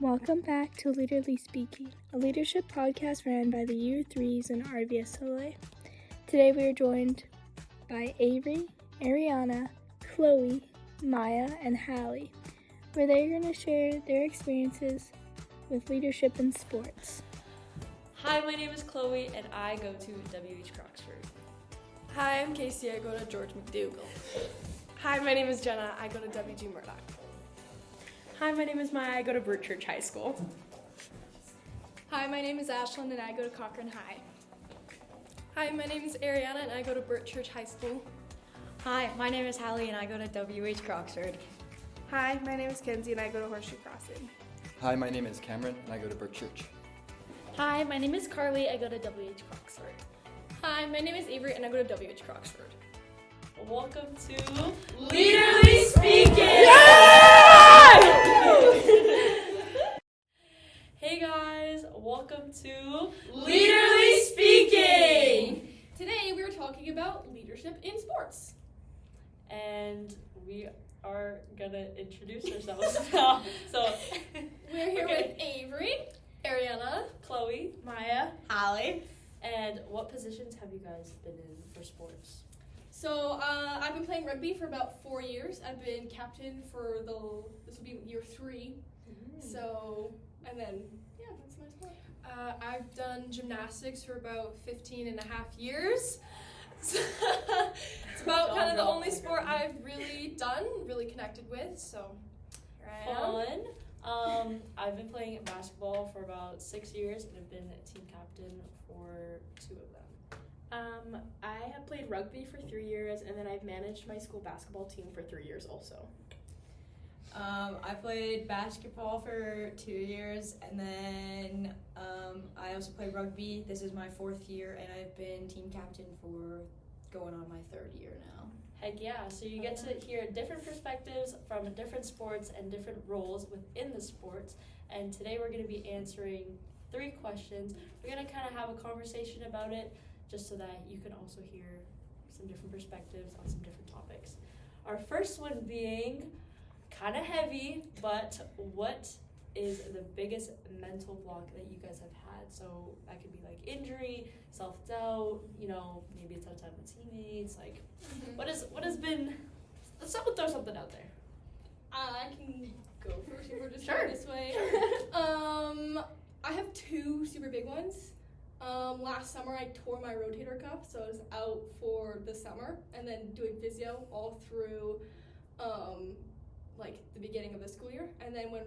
Welcome back to Lead-erally Speaking, a leadership podcast ran by the Year 3s in RVSLA. Today we are joined by Avery, Ariana, Chloe, Maya, and Hallie, where they are going to share their experiences with leadership in sports. Hi, my name is Chloe, and I go to WH Croxford. Hi, I'm Casey. I go to George McDougall. Hi, my name is Jenna. I go to WG Murdoch. Hi, my name is Maya. I go to Burt Church High School. Hi, my name is Ashlyn, and I go to Cochrane High. Hi, my name is Ariana, and I go to Burt Church High School. Hi, my name is Hallie, and I go to WH Croxford. Hi, my name is Kenzie, and I go to Horseshoe Crossing. Hi, my name is Cameron, and I go to Burt Church. Hi, my name is Carly. I go to WH Croxford. Hi, my name is Avery, and I go to WH Croxford. Welcome to Lead-erally Speaking! Hey guys, welcome to Lead-erally Speaking! Today we are talking about leadership in sports. And we are gonna introduce ourselves now. So we're here with Avery, Ariana, Chloe, Maya, Hallie. And what positions have you guys been in for sports? So I've been playing rugby for about 4 years. I've been captain for this will be year 3. Mm-hmm. So, and then, yeah, that's my sport. I've done gymnastics for about 15 and a half years. So it's about kind of the only sport I've really connected with, so here I am. Fun. I've been playing basketball for about 6 years, and I've been team captain for 2 of them. I have played rugby for 3 years, and then I've managed my school basketball team for 3 years also. I played basketball for 2 years, and then I also played rugby. This is my 4th year, and I've been team captain for going on my 3rd year now. Heck yeah, so you get to hear different perspectives from different sports and different roles within the sports. And today we're going to be answering 3 questions. We're going to kind of have a conversation about it, just so that you can also hear some different perspectives on some different topics. Our first one being kind of heavy, but what is the biggest mental block that you guys have had? So that could be like injury, self-doubt, maybe it's outside with teammates, like what has been, let's throw something out there. I can go first if we're just Sure. going this way. I have 2 super big ones. Last summer I tore my rotator cuff, so I was out for the summer and then doing physio all through the beginning of the school year. And then when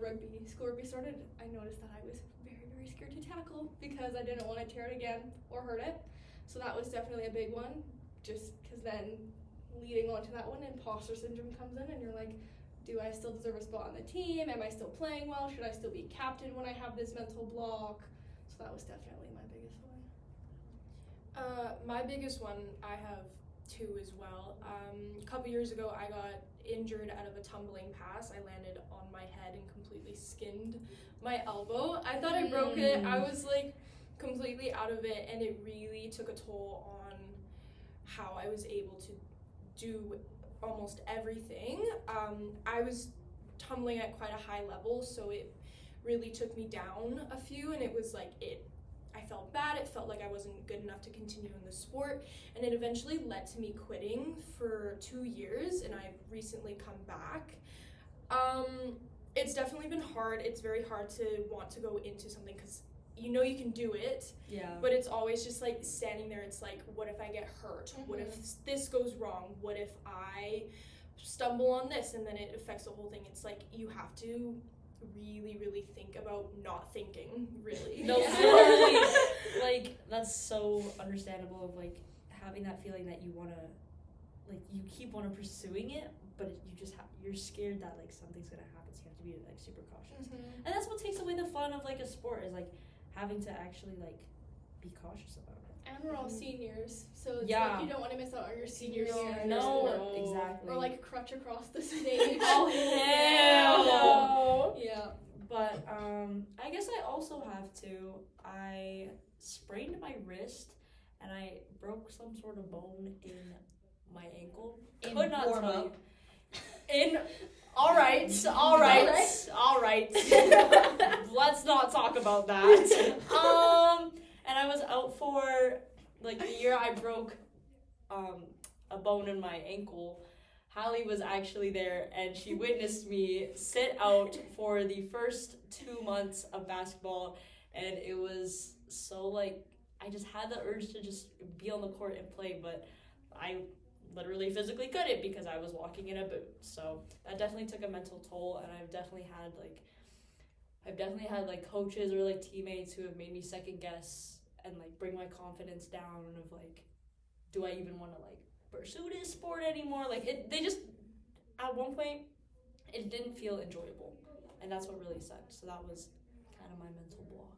school rugby started, I noticed that I was very, very scared to tackle because I didn't want to tear it again or hurt it. So that was definitely a big one, just because then leading on to that one, imposter syndrome comes in and you're like, do I still deserve a spot on the team? Am I still playing well? Should I still be captain when I have this mental block? So that was definitely my biggest one. My biggest one, I have 2 as well. A couple years ago, I got injured out of a tumbling pass. I landed on my head and completely skinned my elbow. I thought I broke it. I was completely out of it, and it really took a toll on how I was able to do almost everything. I was tumbling at quite a high level, so it really took me down a few, and it was I felt bad. It felt like I wasn't good enough to continue in the sport, and it eventually led to me quitting for 2 years, and I've recently come back. It's definitely been hard. It's very hard to want to go into something because you can do it, but it's always just standing there. It's what if I get hurt? Mm-hmm. What if this goes wrong? What if I stumble on this and then it affects the whole thing? It's you have to really, really think about not thinking, really. No, literally, that's so understandable of having that feeling that you want to, you keep on pursuing it, but you just you're scared that something's gonna happen, so you have to be super cautious. Mm-hmm. And that's what takes away the fun of a sport, is having to actually be cautious about it. And we're all seniors, so it's you don't want to miss out on your senior year. No, exactly. Or crutch across the stage. Oh hell no. Yeah. But I guess I also have to. I sprained my wrist and I broke some sort of bone in my ankle. Could not tell you. All right. Let's not talk about that. And I was out for like the year I broke a bone in my ankle. Hallie was actually there, and she witnessed me sit out for the first 2 months of basketball, and it was so like I just had the urge to just be on the court and play, but I literally physically couldn't because I was walking in a boot. So that definitely took a mental toll, and I've definitely had like coaches or like teammates who have made me second guess and like bring my confidence down of like, do I even want to like pursue this sport anymore? Like they just at one point it didn't feel enjoyable, and that's what really sucked. So that was kind of my mental block.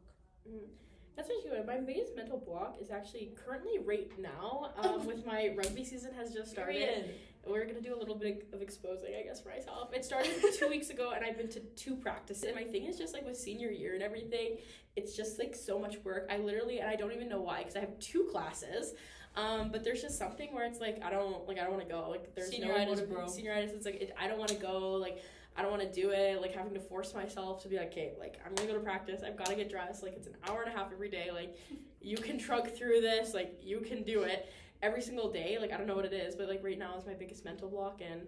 That's actually what my biggest mental block is actually currently right now with my rugby season has just started. We're going to do a little bit of exposing, I guess, for myself. It started 2 weeks ago, and I've been to 2 practices. And my thing is just, like, with senior year and everything, it's just, like, so much work. I don't even know why, because I have 2 classes. But there's just something where it's, like, I don't want to go. Like, there's Senioritis, bro. Senioritis, it's, like, I don't want to go. Like, I don't want to do it. Like, having to force myself to be like, okay, like, I'm going to go to practice. I've got to get dressed. Like, it's an hour and a half every day. Like, you can trug through this. Like, you can do it. Every single day, like, I don't know what it is, but, like, right now is my biggest mental block, and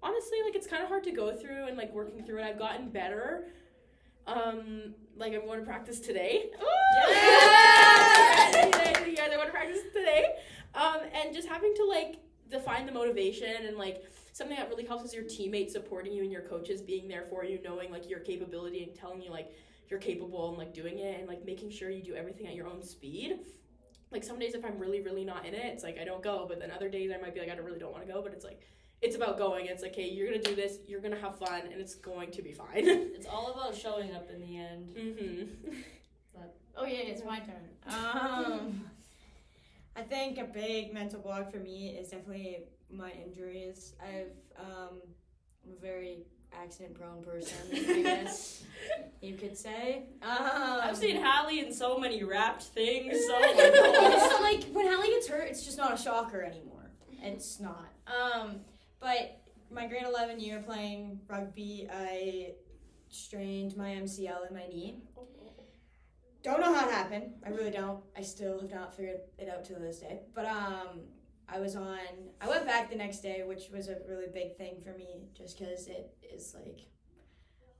honestly, like, it's kind of hard to go through and, like, working through it. I've gotten better. Like, I'm going to practice today. I went to practice today. And just having to, like, define the motivation, and, like, something that really helps is your teammates supporting you and your coaches being there for you, knowing, like, your capability and telling you, like, you're capable and, like, doing it, and, like, making sure you do everything at your own speed. Like, some days if I'm really, really not in it, it's like I don't go. But then other days I might be like, I really don't want to go. But it's like, it's about going. It's like, hey, you're going to do this. You're going to have fun. And it's going to be fine. It's all about showing up in the end. Mm-hmm. Oh, yeah, it's my turn. I think a big mental block for me is definitely my injuries. I'm a very accident-prone person, I guess you could say. I've seen Hallie in so many wrapped things. So so, like, when Hallie gets hurt, it's just not a shocker anymore. It's not. But my grade 11 year playing rugby, I strained my MCL in my knee. Don't know how it happened. I really don't. I still have not figured it out to this day. But I went back the next day, which was a really big thing for me, just because it is, like,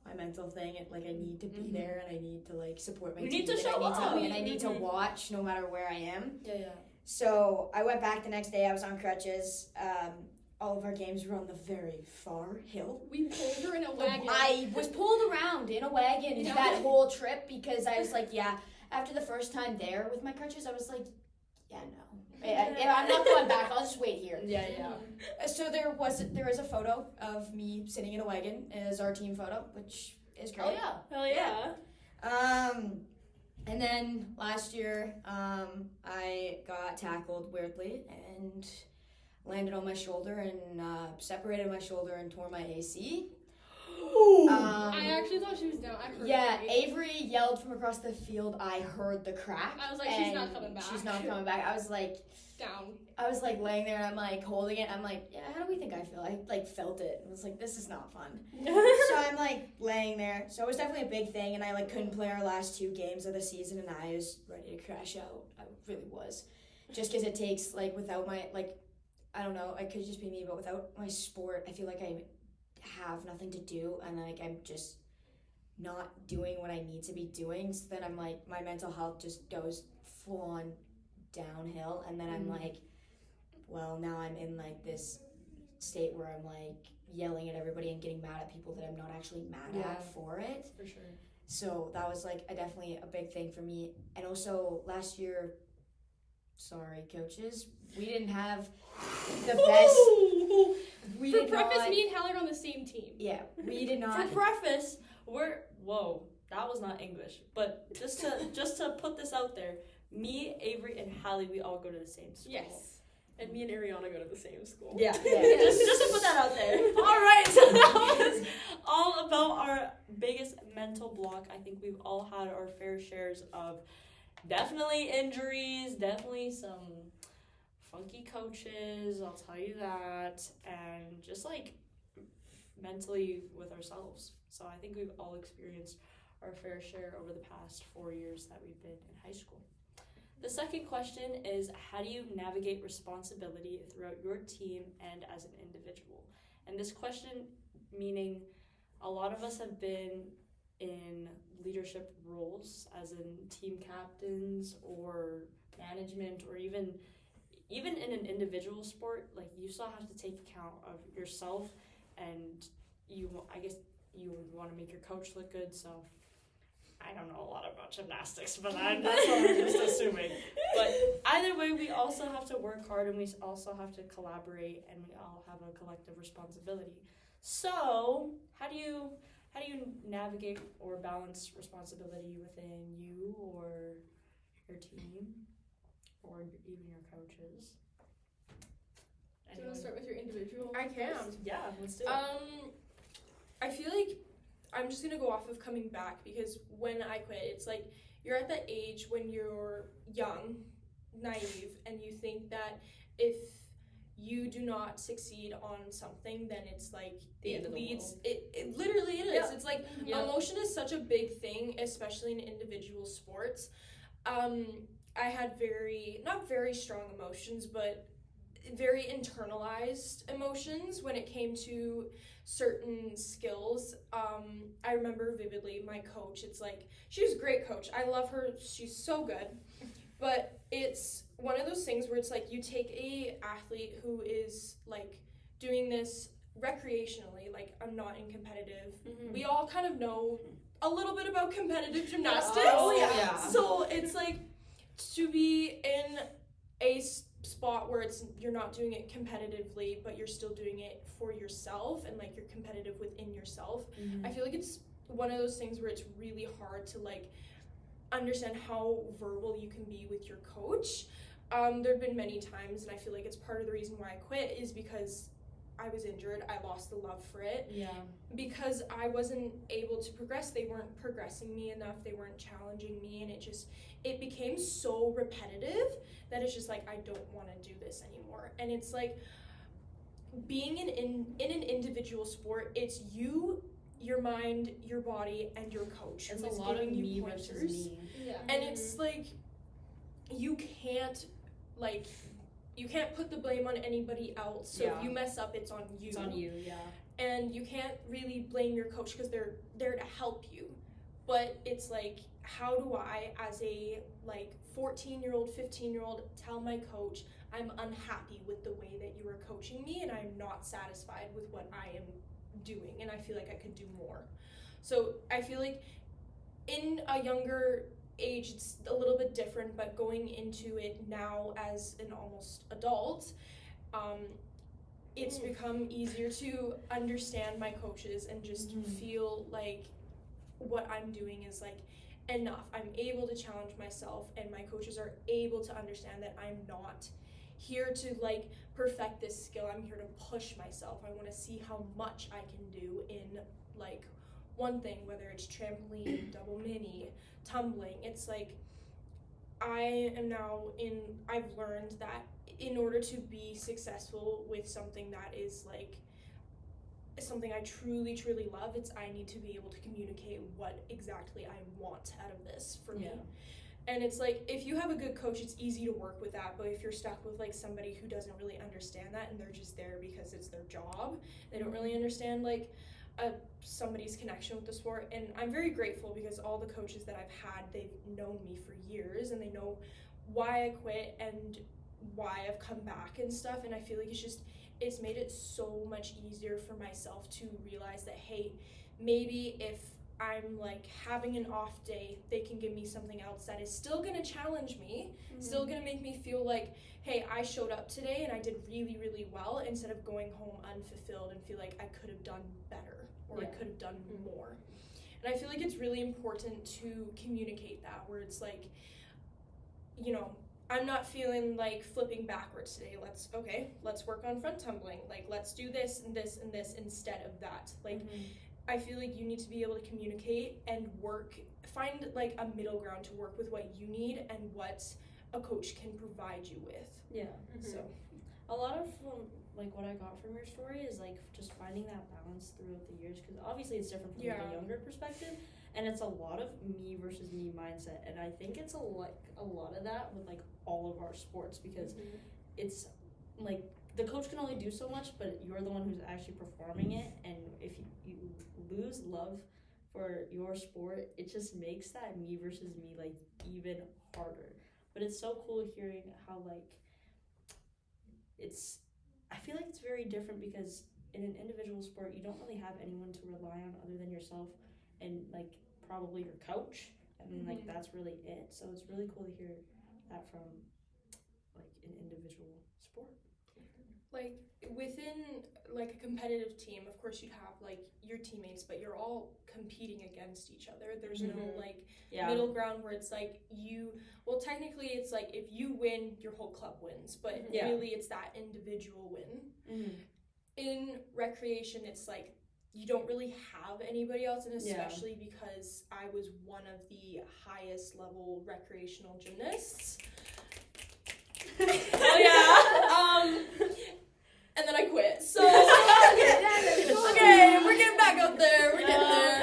my mental thing. Like, I need to be there, and I need to, like, support my team. You need to show up. And I need to watch no matter where I am. Yeah. So I went back the next day. I was on crutches. All of our games were on the very far hill. We pulled her in a wagon. I was pulled around in a wagon that whole trip because I was like, yeah. After the first time there with my crutches, I was like, yeah, no. I'm not going back. I'll just wait here. Yeah. So there is a photo of me sitting in a wagon as our team photo, which is great. Oh yeah. Hell yeah. And then last year, I got tackled weirdly and landed on my shoulder and separated my shoulder and tore my AC. I actually thought she was down. I heard her. Avery yelled from across the field. I heard the crack. I was like, she's not coming back. She's not coming back. I was like, down. I was like laying there and I'm like holding it. I'm like, yeah, how do we think I feel? I like felt it. I was like, this is not fun. So I'm like laying there. So it was definitely a big thing, and I like couldn't play our last 2 games of the season, and I was ready to crash out. I really was, just because it takes like without my like, I don't know. It could just be me, but without my sport, I feel like I have nothing to do, and like I'm just not doing what I need to be doing. So then I'm like, my mental health just goes full on downhill, and then I'm like, well, now I'm in like this state where I'm like yelling at everybody and getting mad at people that I'm not actually mad at for it. For sure. So that was like definitely a big thing for me. And also last year, sorry coaches, we didn't have the best. For preface, me and Hallie are on the same team. Yeah, we did not. For preface, whoa, that was not English. But just to put this out there, me, Avery, and Hallie, we all go to the same school. Yes. And me and Ariana go to the same school. Yeah. Just to put that out there. All right, so that was all about our biggest mental block. I think we've all had our fair shares of definitely injuries, definitely some funky coaches, I'll tell you that, and just like mentally with ourselves. So I think we've all experienced our fair share over the past 4 years that we've been in high school. The second question is, how do you navigate responsibility throughout your team and as an individual? And this question, meaning a lot of us have been in leadership roles, as in team captains or management, or even in an individual sport. Like, you still have to take account of yourself, and I guess you would want to make your coach look good. So I don't know a lot about gymnastics, but that's what I'm just assuming. But either way, we also have to work hard, and we also have to collaborate, and we all have a collective responsibility. So how do you navigate or balance responsibility within you or your team or even your coaches? Do you want to start with your individual? I can. Yeah, let's do it. I feel like I'm just gonna go off of coming back, because when I quit, it's like you're at that age when you're young, naive, and you think that if you do not succeed on something, then it's like it literally it is. Yeah. It's like emotion is such a big thing, especially in individual sports. I had not very strong emotions, but very internalized emotions when it came to certain skills. I remember vividly my coach. It's like, she was a great coach. I love her. She's so good. But it's one of those things where it's like, you take a athlete who is like doing this recreationally, like, I'm not in competitive. Mm-hmm. We all kind of know a little bit about competitive gymnastics. Oh, yeah. So it's like, to be in a spot where you're not doing it competitively, but you're still doing it for yourself, and like you're competitive within yourself. Mm-hmm. I feel like it's one of those things where it's really hard to like understand how verbal you can be with your coach. There have been many times, and I feel like it's part of the reason why I quit is because I was injured. I lost the love for it. Yeah. Because I wasn't able to progress. They weren't progressing me enough. They weren't challenging me, and it became so repetitive that it's just like, I don't want to do this anymore. And it's like, being in an individual sport, it's you, your mind, your body, and your coach. It's a lot of me versus me. Yeah. And it's like, you can't put the blame on anybody else. So if you mess up, it's on you. It's on you, yeah. And you can't really blame your coach, because they're there to help you. But it's like, how do I, as a 14-year-old, 15-year-old, tell my coach I'm unhappy with the way that you are coaching me, and I'm not satisfied with what I am doing, and I feel like I could do more. So I feel like in a younger age it's a little bit different, but going into it now as an almost adult, it's become easier to understand my coaches and just feel like what I'm doing is like enough. I'm able to challenge myself, and my coaches are able to understand that I'm not here to like perfect this skill. I'm here to push myself. I want to see how much I can do in like one thing, whether it's trampoline, double mini, tumbling. It's like, I've learned that in order to be successful with something that is like something I truly, truly love, I need to be able to communicate what exactly I want out of this for me. And it's like, if you have a good coach, it's easy to work with that. But if you're stuck with like somebody who doesn't really understand that, and they're just there because it's their job, they don't really understand like somebody's connection with the sport. And I'm very grateful, because all the coaches that I've had, they've known me for years, and they know why I quit and why I've come back and stuff. And I feel like it's made it so much easier for myself to realize that, hey, maybe if I'm like having an off day, they can give me something else that is still gonna challenge me, still gonna make me feel like, hey, I showed up today and I did really, really well, instead of going home unfulfilled and feel like I could have done better, or I could have done more. And I feel like it's really important to communicate that, where it's like, you know, I'm not feeling like flipping backwards today. Let's work on front tumbling. Like, let's do this and this and this instead of that. Like, I feel like you need to be able to communicate and find like a middle ground to work with what you need and what a coach can provide you with. Yeah. So a lot of like what I got from your story is like just finding that balance throughout the years, because obviously it's different from like a younger perspective, and it's a lot of me versus me mindset, and I think it's a lot of that with like all of our sports, because it's like the coach can only do so much, but you're the one who's actually performing it, and if you lose love for your sport, it just makes that me versus me like even harder. But it's so cool hearing how like I feel like it's very different, because in an individual sport you don't really have anyone to rely on other than yourself and like probably your coach, and like that's really it. So it's really cool to hear that from like an individual sport. Like within like a competitive team, of course you'd have like your teammates, but you're all competing against each other. There's no like middle ground where it's like technically it's like if you win, your whole club wins, but really it's that individual win. In recreation, it's like you don't really have anybody else, and especially because I was one of the highest level recreational gymnasts. And then I quit. So okay, we're getting back up there. We're getting there.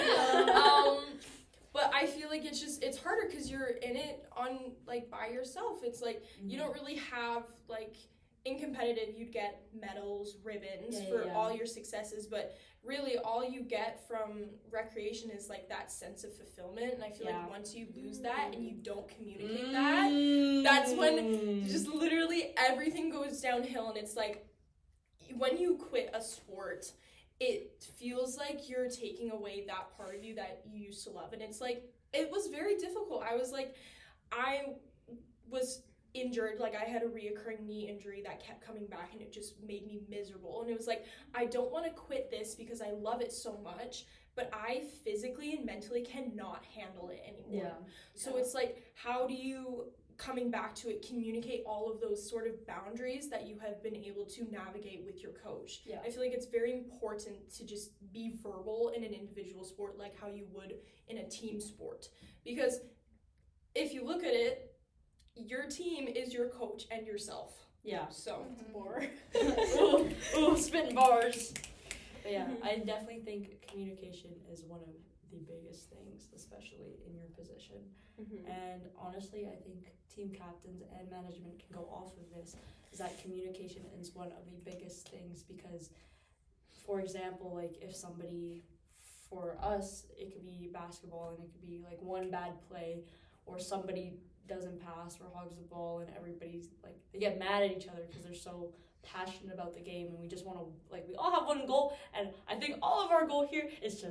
But I feel like it's harder because you're in it on like by yourself. It's like you don't really have like in competitive you'd get medals, ribbons for all your successes, but really all you get from recreation is like that sense of fulfillment. And I feel like once you lose that and you don't communicate that, that's when just literally everything goes downhill. And it's like when you quit a sport, it feels like you're taking away that part of you that you used to love. And it's like, it was very difficult. I was injured, like I had a reoccurring knee injury that kept coming back, and it just made me miserable. And it was like, I don't want to quit this because I love it so much, but I physically and mentally cannot handle it anymore. So it's like, how do you, coming back to it, communicate all of those sort of boundaries that you have been able to navigate with your coach? I feel like it's very important to just be verbal in an individual sport like how you would in a team sport, because if you look at it, your team is your coach and yourself. So More. ooh, spitting bars. But I definitely think communication is one of the biggest things, especially in your position. And honestly, I think team captains and management can go off of this, is that communication is one of the biggest things, because for example, like if somebody, for us, it could be basketball and it could be like one bad play, or somebody doesn't pass or hogs the ball, and everybody's like, they get mad at each other because they're so passionate about the game, and we just want to, like, we all have one goal, and I think all of our goal here is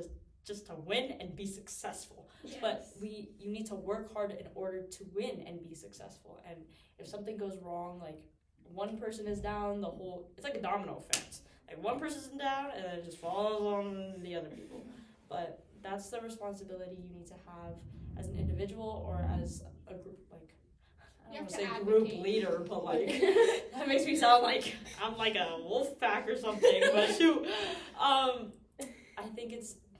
just to win and be successful. But you need to work hard in order to win and be successful. And if something goes wrong, like one person is down, it's like a domino effect. Like one person's down and then it just falls on the other people. But that's the responsibility you need to have as an individual or as a group, like, I don't want to say group leader, but like that makes me sound like I'm like a wolf pack or something, but shoot. I think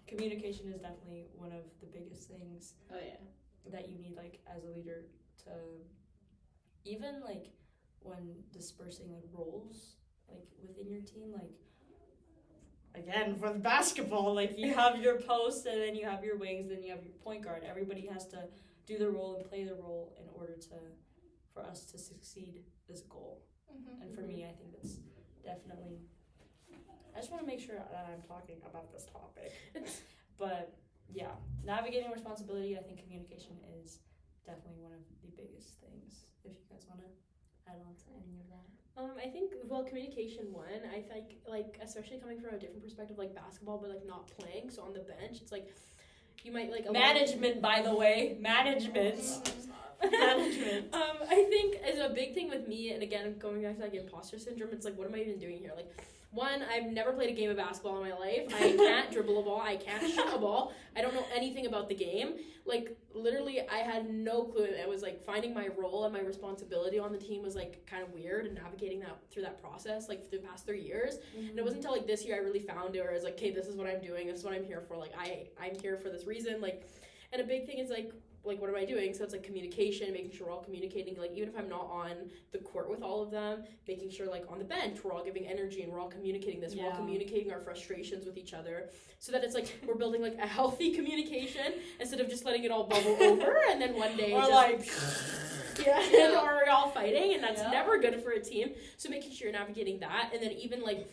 communication is definitely one of the biggest things that you need, like, as a leader, to even like when dispersing like roles like within your team, like again for the basketball, like you have your post and then you have your wings, then you have your point guard. Everybody has to do their role and play their role in order for us to succeed this goal. And for me, I think that's definitely, I just want to make sure that I'm talking about this topic. But yeah, navigating responsibility, I think communication is definitely one of the biggest things. If you guys want to add on to any of that. I think, communication one, I think, like, especially coming from a different perspective, like basketball, but like not playing, so on the bench, it's like, you might like... Management, by the way. Management. I think is a big thing with me, and again, going back to like imposter syndrome, it's like, what am I even doing here? Like, one, I've never played a game of basketball in my life. I can't dribble a ball. I can't shoot a ball. I don't know anything about the game. Like, literally, I had no clue. It was like finding my role and my responsibility on the team was like kind of weird, and navigating that through that process, like, for the past 3 years. And it wasn't until like this year I really found it, where I was like, okay, this is what I'm doing. This is what I'm here for. Like, I'm here for this reason. Like, and a big thing is like, like, what am I doing? So it's like communication, making sure we're all communicating, like even if I'm not on the court with all of them, making sure like on the bench we're all giving energy and we're all communicating this, we're all communicating our frustrations with each other, so that it's like we're building like a healthy communication instead of just letting it all bubble over and then one day Or just like or we're all fighting, and that's never good for a team. So making sure you're navigating that, and then even like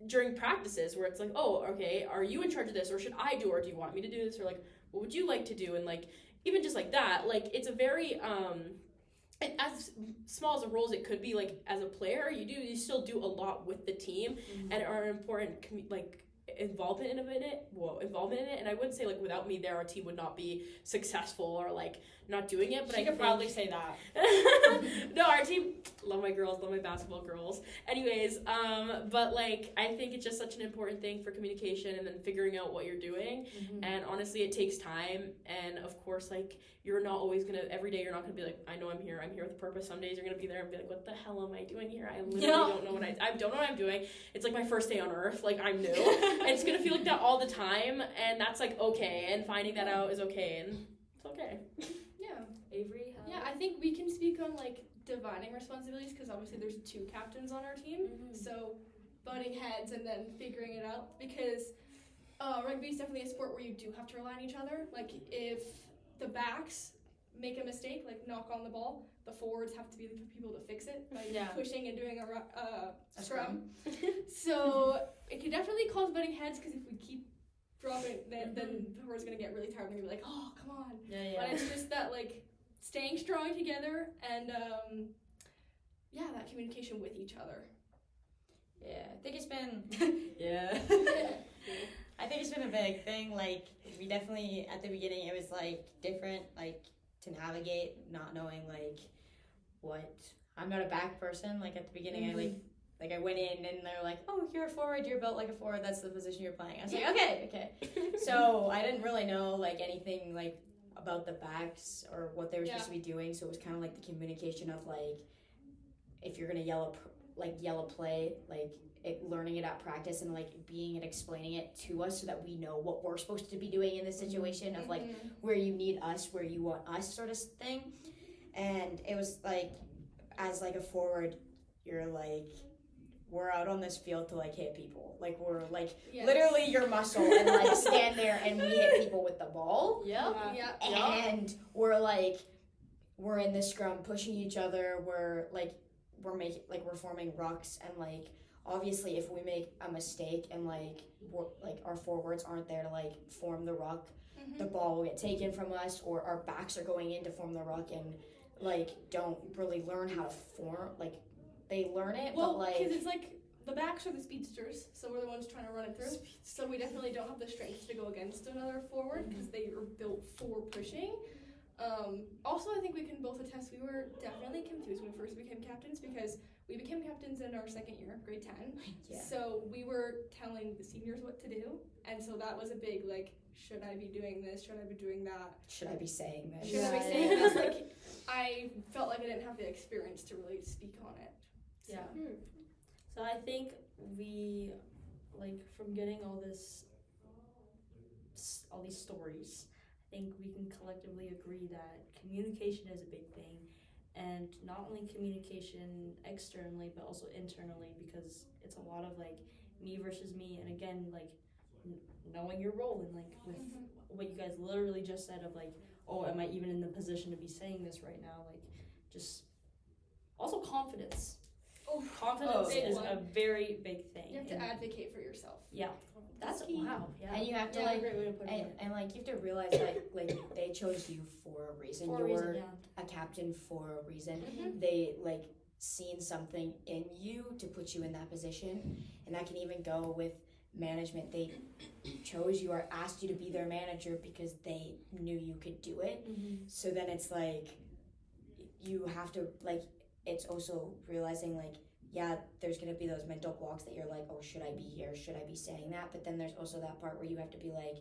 during practices where it's like, oh, okay, are you in charge of this, or should I do, or do you want me to do this, or like what would you like to do? And like even just like that, like it's a very as small as a role as it could be, like as a player you still do a lot with the team and are an important involvement in it, and I wouldn't say like without me there our team would not be successful or like not doing it, but I could proudly say that. No, our team, love my girls, love my basketball girls. Anyways, but like I think it's just such an important thing for communication and then figuring out what you're doing. And honestly, it takes time, and of course like you're not always gonna, every day you're not gonna be like, I know I'm here with a purpose. Some days you're gonna be there and be like, what the hell am I doing here? I literally don't know I don't know what I'm doing. It's like my first day on earth, like I'm new. And it's gonna feel like that all the time, and that's like okay, and finding that out is okay, and it's okay. Avery? Yeah, I think we can speak on like dividing responsibilities, because obviously there's 2 captains on our team, so butting heads and then figuring it out, because rugby is definitely a sport where you do have to rely on each other. Like if the backs make a mistake, like knock on the ball, the forwards have to be the people to fix it by pushing and doing a scrum. So it can definitely cause butting heads, because if we keep dropping, then the forwards going to get really tired and they're going to be like, oh, come on. But it's just that like staying strong together and that communication with each other. I think it's been I think it's been a big thing. Like we definitely at the beginning it was like different, like to navigate, not knowing like what, I'm not a back person. Like at the beginning I went in and they're like, oh, you're a forward, you're built like a forward, that's the position you're playing. I was like, okay. So I didn't really know like anything like about the backs or what they were supposed to be doing. So it was kind of like the communication of like, if you're gonna yell a play, like learning it at practice and like being and explaining it to us so that we know what we're supposed to be doing in this situation of like where you need us, where you want us sort of thing. And it was like, as like a forward, you're like, we're out on this field to like hit people. Like we're like literally your muscle and like stand there and we hit people with the ball. And we're in this scrum pushing each other. We're forming rucks, and like obviously if we make a mistake and like our forwards aren't there to like form the ruck, the ball will get taken from us, or our backs are going in to form the ruck and like don't really learn how to form, like they learn it, but like because it's like the backs are the speedsters, so we're the ones trying to run it through. So we definitely don't have the strength to go against another forward because they are built for pushing. Also, I think we can both attest we were definitely confused when we first became captains, because we became captains in our second year, grade 10. So we were telling the seniors what to do, and so that was a big like, should I be doing this? Should I be doing that? Should I be saying this? Should I be saying this? Like, I felt like I didn't have the experience to really speak on it. So. So I think we, like, from getting all these stories, I think we can collectively agree that communication is a big thing, and not only communication externally but also internally, because it's a lot of like me versus me, and again like knowing your role and like with what you guys literally just said of like, oh, am I even in the position to be saying this right now? Like, just also confidence. Confidence is a very big thing. You have to advocate for yourself. That's key. Wow. And you have to like, and like you have to realize that like they chose you for a reason. You're a captain for a reason. They like seen something in you to put you in that position, and that can even go with management. They chose you or asked you to be their manager because they knew you could do it. So then it's like you have to like, it's also realizing like, there's gonna be those mental blocks that you're like, oh, should I be here? Should I be saying that? But then there's also that part where you have to be like,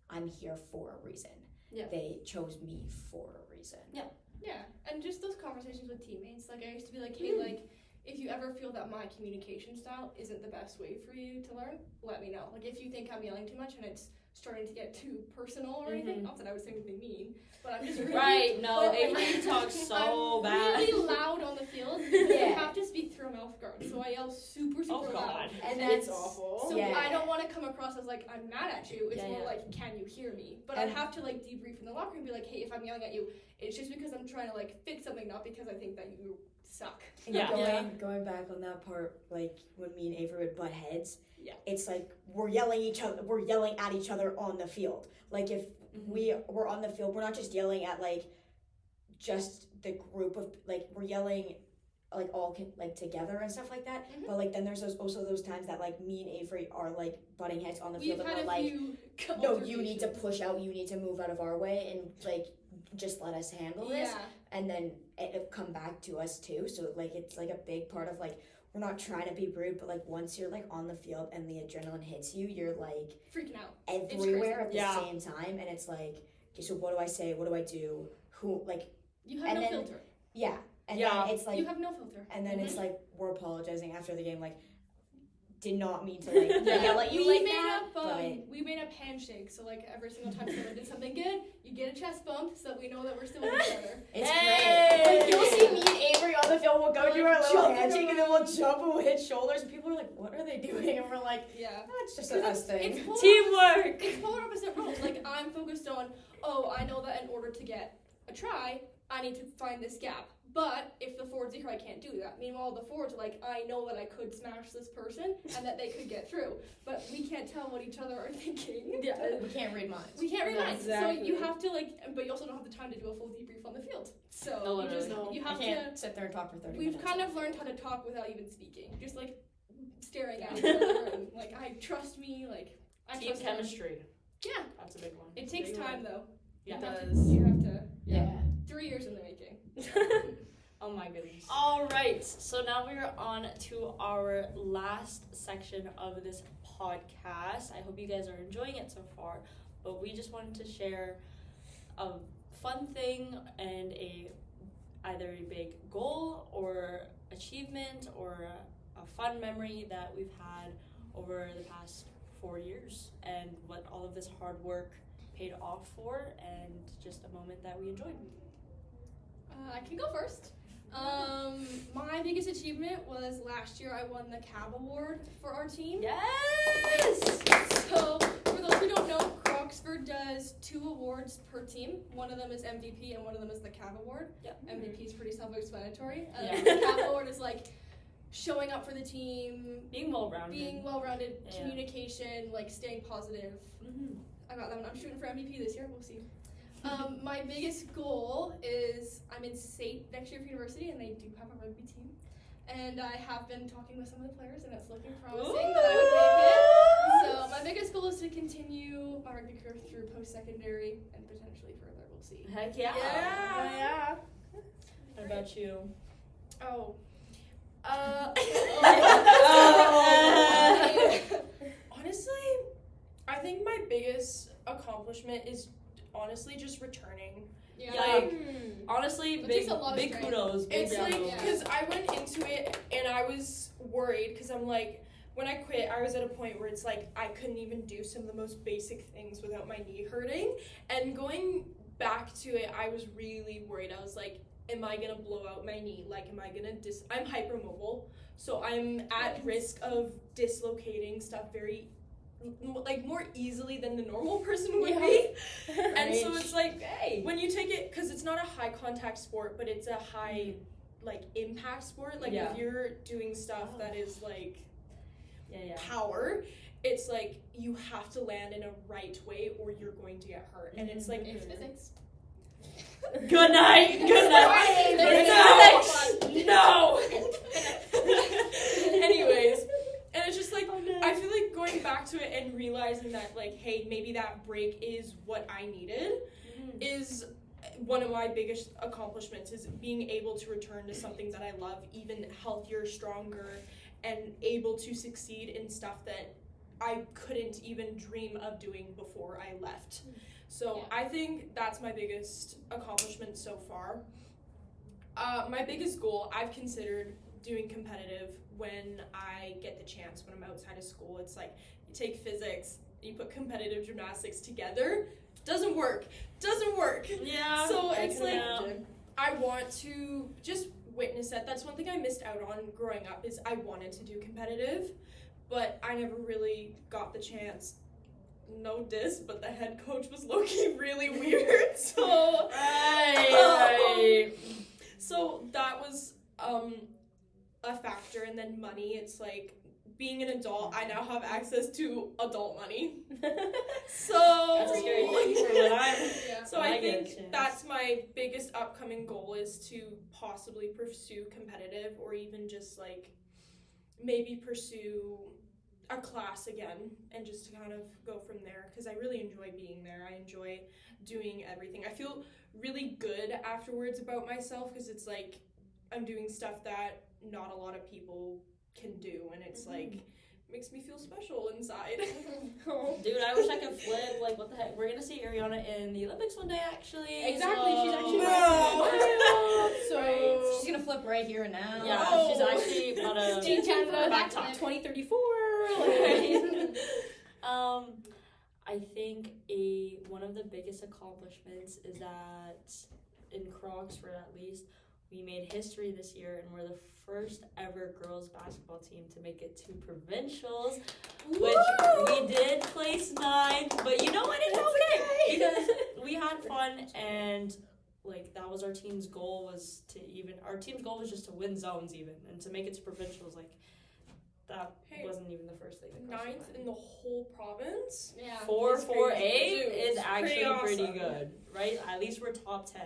I'm here for a reason. They chose me for a reason. And just those conversations with teammates. Like I used to be like, hey, like if you ever feel that my communication style isn't the best way for you to learn, let me know. Like if you think I'm yelling too much and it's starting to get too personal or anything. Not that I would say anything mean, but I'm just really No, but, Avery talks so I'm bad. really loud on the field because I have to speak through a mouth guard, so I yell super loud. And It's that's awful. So I don't want to come across as like I'm mad at you. It's more like, can you hear me? But I have to like debrief in the locker room and be like, hey, if I'm yelling at you, it's just because I'm trying to like fix something, not because I think that you suck. And going back on that part, like when me and Avery would butt heads, it's like we're yelling at each other on the field. Like if we were on the field, we're not just yelling at like just the group of like we're yelling like all like together and stuff like that. But like then there's also those times that like me and Avery are like butting heads on the field and we're like, no, you need to push out, you need to move out of our way and like just let us handle this. And then it come back to us too. So like it's like a big part of like we're not trying to be rude, but like once you're like on the field and the adrenaline hits you, you're like freaking out everywhere at the same time, and it's like, okay, so what do I say? What do I do? Who like you have no filter. Yeah. And then it's like you have no filter. And then it's like we're apologizing after the game, like did not mean to like yell at you like that. We made up handshakes, so like every single time someone did something good, you get a chest bump so that we know that we're still with each other. It's great. Like you'll see me and Avery on the field, we'll go do our little handshake and then we'll jump and we'll hit shoulders and people are like, what are they doing? And we're like, it's just a us thing. Teamwork! It's polar opposite roles. Like I'm focused on, I know that in order to get a try, I need to find this gap. But if the forward's here, I can't do that. Meanwhile, the forwards are like, I know that I could smash this person and that they could get through. But we can't tell what each other are thinking. We can't read minds. We can't read minds. Exactly. So you have to but you also don't have the time to do a full debrief on the field. So you have to sit there and talk for 30 minutes. We've kind of learned how to talk without even speaking. Just like staring at each other and like, I trust me, like I Team trust chemistry. Them. Yeah. That's a big one. It takes time though. Yeah. You have to 3 years in the making. Oh my goodness. All right, so now we're on to our last section of this podcast. I hope you guys are enjoying it so far, but we just wanted to share a fun thing and either a big goal or achievement or a fun memory that we've had over the past 4 years and what all of this hard work paid off for and just a moment that we enjoyed. I can go first. My biggest achievement was last year I won the CAB award for our team. Yes! So, for those who don't know, Croxford does 2 awards per team. One of them is MVP and one of them is the CAB award. Yep. MVP is pretty self-explanatory. The CAB award is like showing up for the team, being well-rounded, communication, like staying positive. I got that one. I'm shooting for MVP this year. We'll see. My biggest goal is I'm in SAIT next year for university, and they do have a rugby team. And I have been talking with some of the players, and it's looking promising that I would make it. So my biggest goal is to continue my rugby career through post-secondary and potentially further. We'll see. Heck yeah. Yeah. What about you? Honestly, I think my biggest accomplishment is honestly just returning. Honestly, big kudos. It's because I went into it and I was worried because I'm like, when I quit, I was at a point where it's like I couldn't even do some of the most basic things without my knee hurting. And going back to it, I was really worried. I was like, am I gonna blow out my knee? Like, am I gonna I'm hypermobile, so I'm at risk of dislocating stuff more easily than the normal person would be. And so it's like, when you take it, because it's not a high contact sport, but it's a high impact sport. Like if you're doing stuff that is like power, it's like you have to land in a right way or you're going to get hurt. And it's like physics. Good night. No. Anyways, and it's just like I feel like going back to it and realizing that like, hey, maybe that break is what I needed is one of my biggest accomplishments, is being able to return to something that I love, even healthier, stronger, and able to succeed in stuff that I couldn't even dream of doing before I left. So I think that's my biggest accomplishment so far. My biggest goal, I've considered doing competitive when I get the chance, when I'm outside of school. It's like you take physics, you put competitive gymnastics together, doesn't work. Yeah. So I it's can like, imagine. I want to just witness that. That's one thing I missed out on growing up, is I wanted to do competitive, but I never really got the chance. No diss, but the head coach was low-key really weird, so Right. so that was a factor. And then money, it's like, being an adult, I now have access to adult money. So That's a scary thing for when so when I get a think chance. that's my biggest upcoming goal, is to possibly pursue competitive, or even just like maybe pursue a class again, and just to kind of go from there, because I really enjoy being there. I enjoy doing everything. I feel really good afterwards about myself, because it's like I'm doing stuff that not a lot of people can do, and it's like makes me feel special inside. Dude, I wish I could flip. Like, what the heck? We're gonna see Ariana in the Olympics one day, actually. Exactly, so- she's actually So she's gonna flip right here and now. Yeah, Oh. she's actually about to Team Canada, backtalk backflip. 2034. I think one of the biggest accomplishments is that in Crocs, we made history this year, and we're the first ever girls basketball team to make it to provincials, which we did place 9th, but you know what? It's okay because we had fun, and like that was our team's goal, was just to win zones even, and to make it to provincials. Like that wasn't even the first thing that crossed my 9th mind. in the whole province. Yeah. 4-4-8 is It's actually pretty awesome. good, right? At least we're top 10.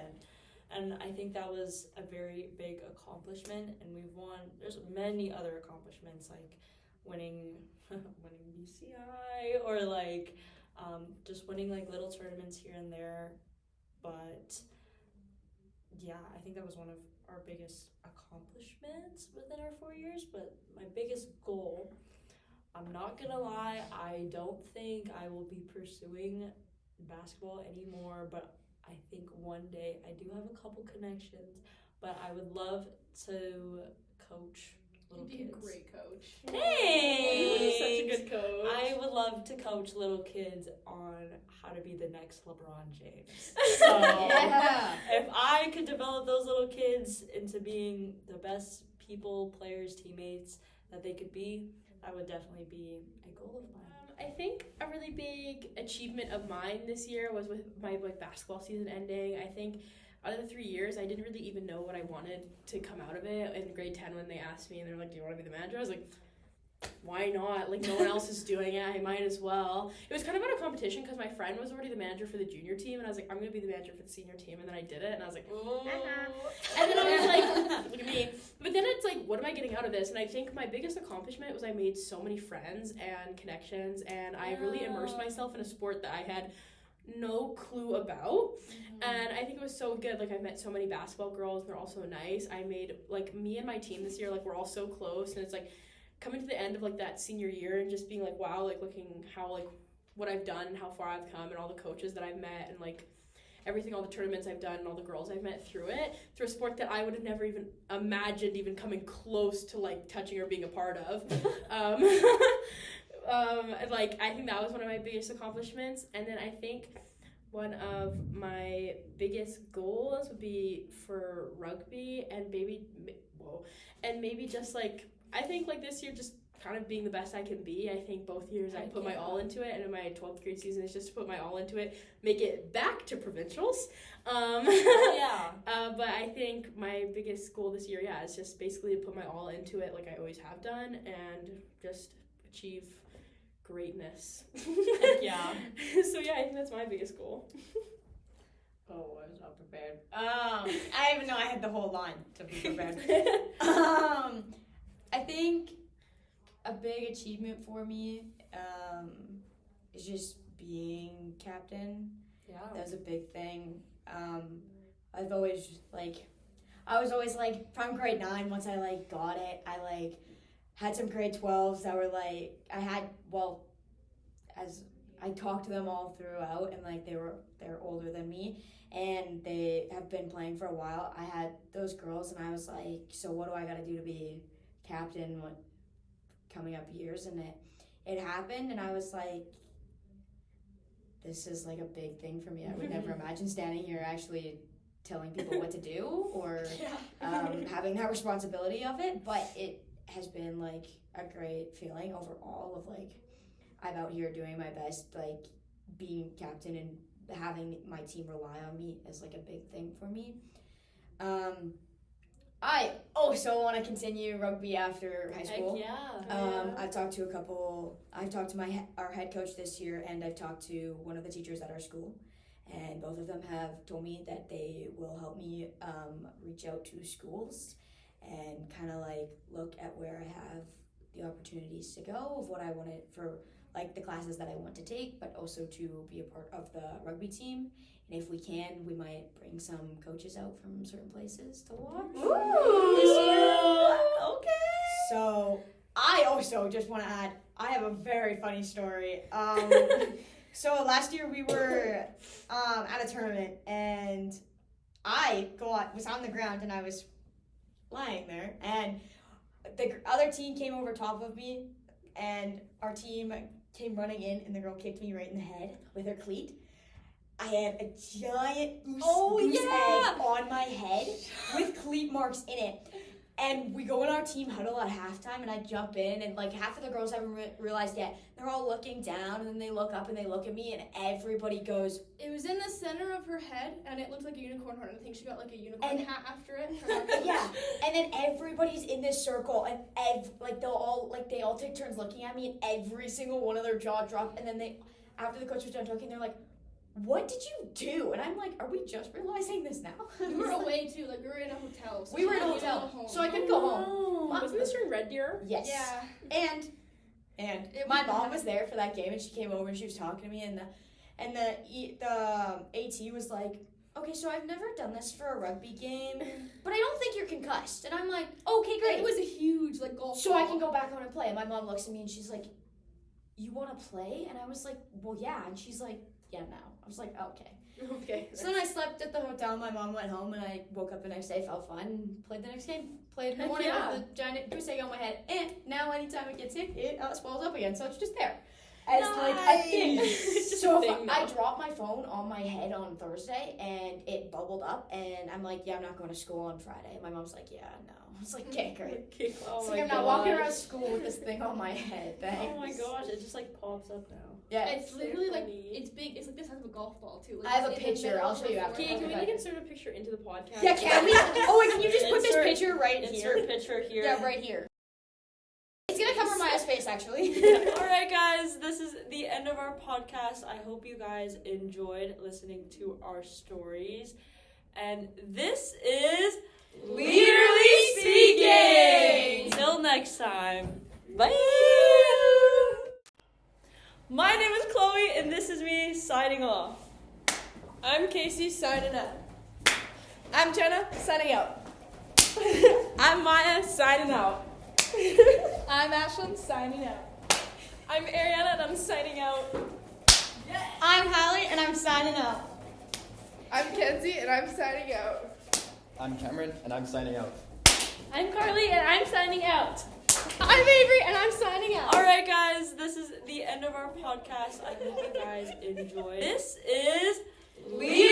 And I think that was a very big accomplishment, and we've won. There's many other accomplishments, like winning BCI, or like just winning like little tournaments here and there. But yeah, I think that was one of our biggest accomplishments within our 4 years. But my biggest goal, I'm not gonna lie, I don't think I will be pursuing basketball anymore, but I think one day, I do have a couple connections, but I would love to coach little You'd be a kids. great coach. Thanks! Such a good coach. I would love to coach little kids on how to be the next LeBron James. So Yeah. if I could develop those little kids into being the best people, players, teammates that they could be, that would definitely be a goal of mine. I think a really big achievement of mine this year was with my basketball season ending. I think out of the 3 years, I didn't really even know what I wanted to come out of it. In grade 10, when they asked me and they were like, "Do you want to be the manager?" I was like, why not? Like, no one else is doing it. I might as well. It was kind of out of competition because my friend was already the manager for the junior team, and I was like, I'm going to be the manager for the senior team. And then I did it, and I was like, oh. And then I was like, look at me. But then it's like, what am I getting out of this? And I think my biggest accomplishment was I made so many friends and connections, and I really immersed myself in a sport that I had no clue about. And I think it was so good. Like, I met so many basketball girls, and they're all so nice. I made, like, me and my team this year, like, we're all so close, and it's like coming to the end of like that senior year and just being like, wow, like looking how like what I've done and how far I've come, and all the coaches that I've met, and like everything, all the tournaments I've done, and all the girls I've met through a sport that I would have never even imagined even coming close to like touching or being a part of. Like, I think that was one of my biggest accomplishments. And then I think one of my biggest goals would be for rugby, and maybe just like, I think like this year just kind of being the best I can be. I think both years I put my all into it, and in my 12th grade season it's just to put my all into it, make it back to provincials. But I think my biggest goal this year, is just basically to put my all into it like I always have done, and just achieve greatness. Yeah. So I think that's my biggest goal. Oh, I was not prepared. I even know I had the whole line to be prepared. I think a big achievement for me is just being captain. Yeah. That was a big thing. I was always like, from grade 9, once I like got it, I like had some grade 12s that were like, as I talked to them all throughout, and like they're older than me, and they have been playing for a while. I had those girls, and I was like, so what do I got to do to be captain coming up years? And it happened, and I was like, this is like a big thing for me. I would never imagine standing here actually telling people what to do or having that responsibility of it, but it has been like a great feeling overall of like I'm out here doing my best, like being captain and having my team rely on me is like a big thing for me. I also want to continue rugby after high school. Heck yeah. I've talked to our head coach this year, and I've talked to one of the teachers at our school, and both of them have told me that they will help me reach out to schools and kind of like look at where I have the opportunities to go of what I wanted for like the classes that I want to take, but also to be a part of the rugby team. And if we can, we might bring some coaches out from certain places to watch. Ooh. This year. Okay. So I also just want to add, I have a very funny story. So last year we were at a tournament, and I was on the ground and I was lying there, and the other team came over top of me, and our team came running in, and the girl kicked me right in the head with her cleat. I had a giant goose egg on my head with cleat marks in it. And we go in our team huddle at halftime, and I jump in, and like half of the girls haven't realized yet. They're all looking down, and then they look up and they look at me, and everybody goes. It was in the center of her head, and it looked like a unicorn horn. I think she got like a unicorn hat after it. Yeah, and then everybody's in this circle, and they all take turns looking at me, and every single one of their jaw dropped. And then after the coach was done talking, they're like, "What did you do?" And I'm like, "Are we just realizing this now?" We were away too, like we were in a hotel. So we were in a hotel, so I couldn't go home. Wasn't this during Red Deer? Yes. Yeah. And my mom was there for that game, and she came over and she was talking to me, and the AT was like, "Okay, so I've never done this for a rugby game, but I don't think you're concussed." And I'm like, "Okay, great." It was a huge like golf so ball. I can go back on and play. And my mom looks at me and she's like, "You want to play?" And I was like, "Well, yeah." And she's like, "Yeah, no." I was like, "Okay." Okay. So then I slept at the hotel. My mom went home, and I woke up the next day, felt fine, and played the next game. Played in the morning with the giant goose egg on my head, and now anytime it gets hit, it swells up again. So it's just there as like a thing. It's just so a thing I now. dropped my phone on my head on Thursday, and it bubbled up, and I'm like, "Yeah, I'm not going to school on Friday." My mom's like, "Yeah, no." I was like, "Okay, great." Oh So my I'm not walking around school with this thing on my head. Thanks. Oh my gosh, it just like pops up now. Yeah. It's literally like funny. it's big. It's like the size of a golf ball too. Like, I have a it's in the picture. middle I'll of show the you after. floor. Okay, can we like insert a picture into the podcast? Yeah, can we? Oh, wait, can you just put this Insert- picture right here? Insert picture here. Yeah, right here. It's gonna cover Maya's face, actually. Alright guys, this is the end of our podcast. I hope you guys enjoyed listening to our stories. And this is Lead-erally Speaking! Till next time. Bye! My name is Chloe, and this is me signing off. I'm Casey, signing up. I'm Jenna, signing out. I'm Maya, signing out. I'm Ashlyn, signing out. I'm Ariana, and I'm signing out. I'm Hallie, and I'm signing out. I'm Kenzie, and I'm signing out. I'm Cameron, and I'm signing out. I'm Carly, and I'm signing out. I'm Avery, and I'm signing out. Alright guys, this is the end of our podcast. I hope you guys enjoyed. This is Lead